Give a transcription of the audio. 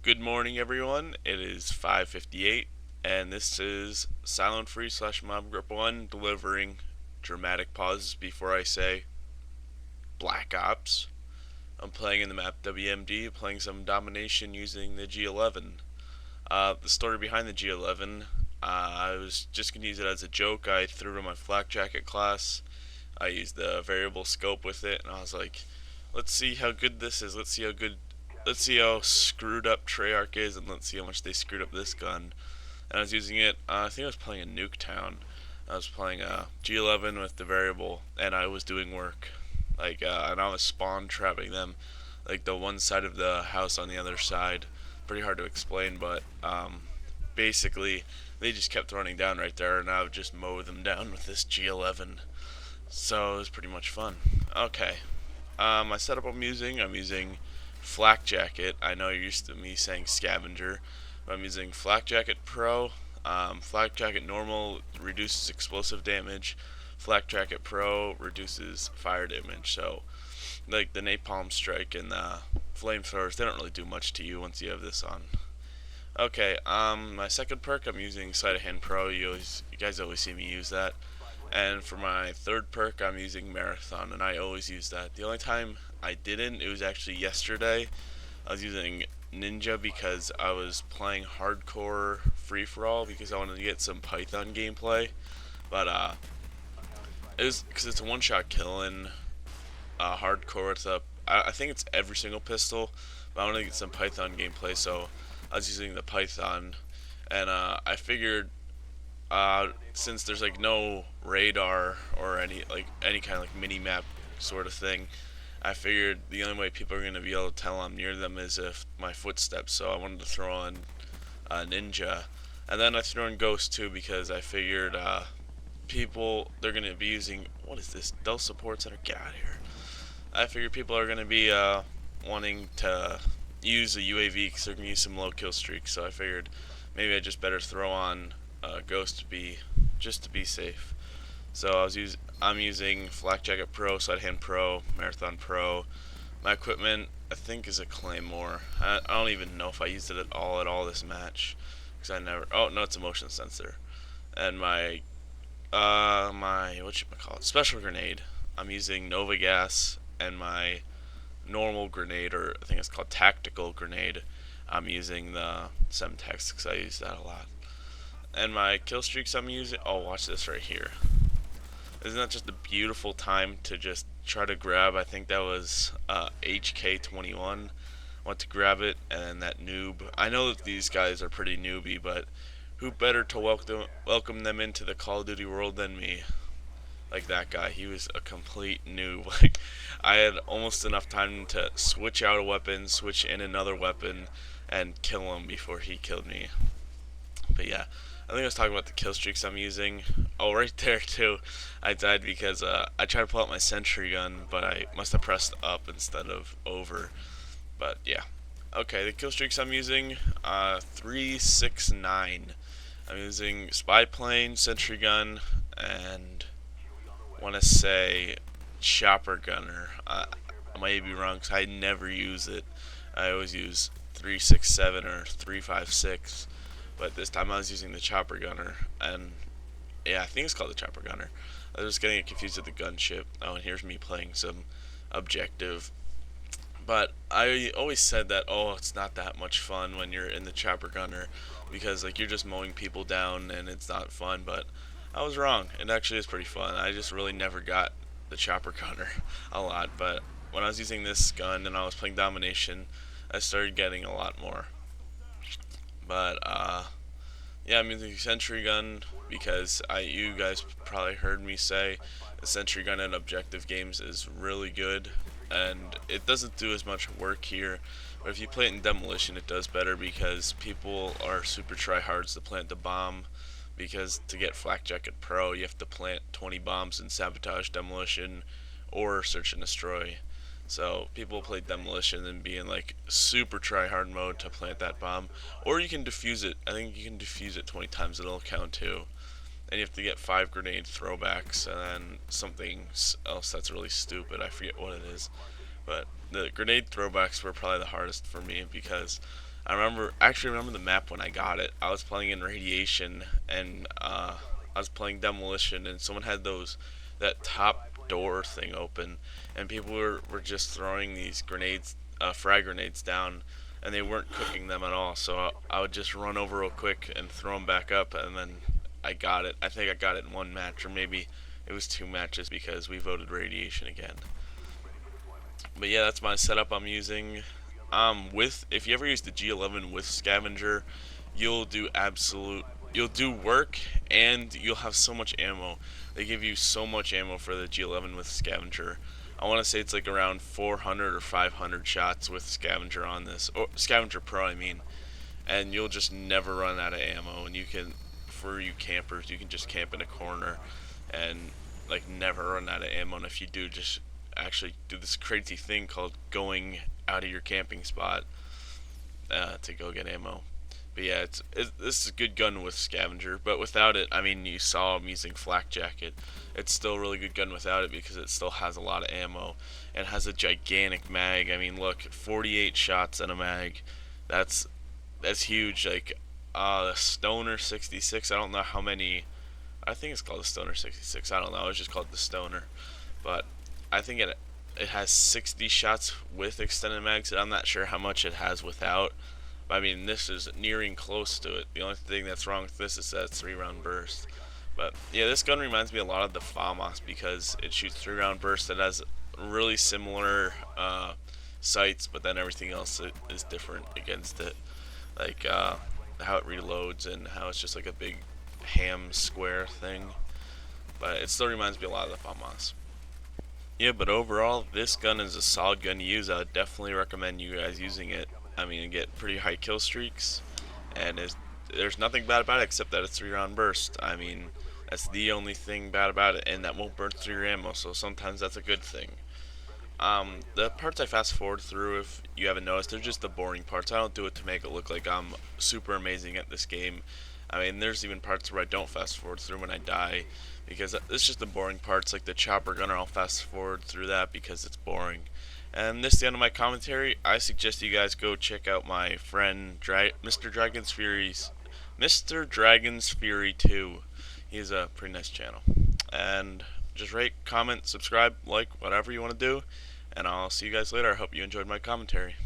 Good morning, everyone. It is 5:58, and this is Silentfreeze slash Mobgripone delivering dramatic pauses before I say Black Ops. I'm playing in the map WMD, playing some domination using the G11. The story behind the G11, I was just gonna use it as a joke. I threw it in my flak jacket class. I used the variable scope with it, and I was like, let's see how good this is. Let's see how screwed up Treyarch is, and let's see how much they screwed up this gun. And I was using it. I think I was playing in Nuketown. I was playing G11 with the variable, and I was doing work. And I was spawn trapping them, like the one side of the house on the other side. Pretty hard to explain, but basically they just kept running down right there, and I would just mow them down with this G11. So it was pretty much fun. Okay. My setup I'm using Flak Jacket. I know you're used to me saying Scavenger, but I'm using Flak Jacket Pro. Flak Jacket Normal reduces explosive damage. Flak Jacket Pro reduces fire damage. So, like the Napalm Strike and the Flamethrowers, they don't really do much to you once you have this on. Okay, my second perk, I'm using Sleight of Hand Pro. You guys always see me use that. And for my third perk, I'm using Marathon, and I always use that. The only time I didn't, it was actually yesterday. I was using Ninja because I was playing hardcore free for all because I wanted to get some Python gameplay. But it was because it's a one-shot kill in hardcore. I think it's every single pistol, but I wanted to get some Python gameplay, so I was using the Python, and I figured since there's like no radar or any kind of like mini map sort of thing, I figured the only way people are gonna be able to tell I'm near them is if my footsteps. So I wanted to throw on Ninja, and then I threw in Ghost too because I figured people they're gonna be using what is this Dell support center? Get out of here! I figured people are gonna be wanting to use a UAV because they're gonna use some low kill streaks. So I figured maybe I just better throw on Ghost to be safe. So I'm using Flak Jacket Pro, Side Hand Pro, Marathon Pro. My equipment I think is a Claymore. I don't even know if I used it at all this match because I never. Oh no, it's a motion sensor. And my what should I call it? Special grenade. I'm using Nova Gas, and my normal grenade, or I think it's called tactical grenade. I'm using the Semtex because I use that a lot. And my kill streaks I'm using. Oh, watch this right here. Isn't that just a beautiful time to just try to grab? I think that was HK21. Want to grab it, and that noob. I know that these guys are pretty newbie, but who better to welcome them into the Call of Duty world than me? Like that guy, he was a complete noob. Like I had almost enough time to switch out a weapon, switch in another weapon, and kill him before he killed me. But yeah, I think I was talking about the kill streaks I'm using. Oh, right there too. I died because I tried to pull out my sentry gun, but I must have pressed up instead of over. But yeah. Okay, the kill streaks I'm using, 369. I'm using spy plane, sentry gun, and want to say chopper gunner. I might be wrong because I never use it. I always use 367 or 356. But this time I was using the chopper gunner, and yeah, I think it's called the chopper gunner. I was getting confused with the gunship. Oh, and here's me playing some objective. But I always said that, oh, it's not that much fun when you're in the chopper gunner because like you're just mowing people down and it's not fun. But I was wrong. It actually is pretty fun. I just really never got the chopper gunner a lot. But when I was using this gun and I was playing domination, I started getting a lot more. But yeah, I'm using sentry gun because you guys probably heard me say the sentry gun in objective games is really good, and it doesn't do as much work here. But if you play it in demolition, it does better because people are super tryhards to plant the bomb. Because to get Flak Jacket Pro, you have to plant 20 bombs in sabotage, demolition, or search and destroy. So people play demolition and be in like super try hard mode to plant that bomb, or you can defuse it. I think you can defuse it 20 times; it'll count too. And you have to get 5 grenade throwbacks, and then something else that's really stupid. I forget what it is, but the grenade throwbacks were probably the hardest for me because Actually remember the map when I got it. I was playing in Radiation, and I was playing Demolition, and someone had that top door thing open, and people were just throwing these grenades, frag grenades down, and they weren't cooking them at all. So I would just run over real quick and throw them back up, and then I got it. I think I got it in one match, or maybe it was two matches because we voted Radiation again. But yeah, that's my setup I'm using. With if you ever use the G11 with Scavenger, you'll do absolute you'll do work, and you'll have so much ammo. They give you so much ammo for the G11 with Scavenger. I want to say it's like around 400 or 500 shots with Scavenger on this, or Scavenger Pro, I mean. And you'll just never run out of ammo. And you can, for you campers, you can just camp in a corner and like never run out of ammo. And if you do, just actually do this crazy thing called going out of your camping spot to go get ammo. But yeah, this is a good gun with Scavenger, but without it, I mean, you saw I'm using Flak Jacket. It's still a really good gun without it because it still has a lot of ammo and has a gigantic mag. I mean, look, 48 shots in a mag. That's that's huge. Like the Stoner 66. I don't know how many. I think it's called the Stoner 66. I don't know. It's just called the Stoner, but I think it has 60 shots with extended mags, and I'm not sure how much it has without. I mean, this is nearing close to it. The only thing that's wrong with this is that it's 3-round burst. But yeah, this gun reminds me a lot of the FAMAS because it shoots 3-round burst. It has really similar sights, but then everything else is different against it. Like how it reloads and how it's just like a big ham square thing. But it still reminds me a lot of the FAMAS. Yeah, but overall, this gun is a solid gun to use. I would definitely recommend you guys using it. I mean, you get pretty high kill streaks, and there's nothing bad about it except that it's 3-round burst. I mean, that's the only thing bad about it, and that won't burn through your ammo, so sometimes that's a good thing. The parts I fast forward through, if you haven't noticed, they're just the boring parts. I don't do it to make it look like I'm super amazing at this game. I mean, there's even parts where I don't fast forward through when I die, because it's just the boring parts, like the chopper gunner. I'll fast forward through that because it's boring. And this is the end of my commentary. I suggest you guys go check out my friend Mr. Dragon's Fury 2. He's a pretty nice channel. And just rate, comment, subscribe, like, whatever you want to do. And I'll see you guys later. I hope you enjoyed my commentary.